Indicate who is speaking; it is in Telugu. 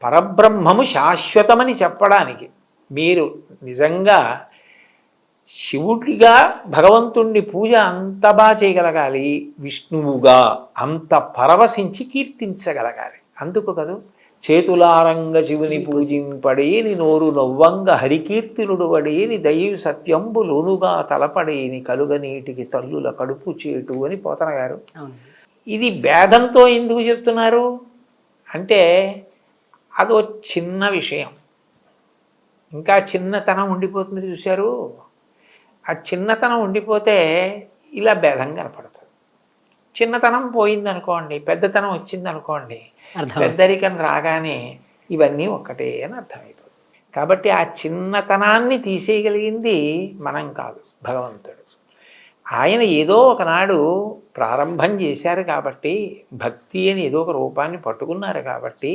Speaker 1: పరబ్రహ్మము శాశ్వతమని చెప్పడానికి మీరు నిజంగా శివుడిగా భగవంతుణ్ణి పూజ అంత బాగా చేయగలగాలి, విష్ణువుగా అంత పరవశించి కీర్తించగలగాలి. అందుకు కదూ చేతులారంగ శివుని పూజింపడేని నోరు నొవ్వంగ హరికీర్తినుడు వడేని దైవ సత్యంబు లోనుగా తలపడేని కలుగనీటికి తల్లుల కడుపు చేటు అని పోతన గారు. ఇది భేదంతో ఎందుకు చెప్తున్నారు అంటే అదో చిన్న విషయం, ఇంకా చిన్నతనం ఉండిపోతుంది చూశారు. ఆ చిన్నతనం ఉండిపోతే ఇలా భేదం కనపడుతుంది. చిన్నతనం పోయిందనుకోండి, పెద్దతనం వచ్చిందనుకోండి, పెద్దరికం రాగానే ఇవన్నీ ఒక్కటే అని అర్థమైపోతుంది. కాబట్టి ఆ చిన్నతనాన్ని తీసేయగలిగింది మనం కాదు, భగవంతుడు. ఆయన ఏదో ఒకనాడు ప్రారంభం చేశారు కాబట్టి, భక్తి అని ఏదో ఒక రూపాన్ని పట్టుకున్నారు కాబట్టి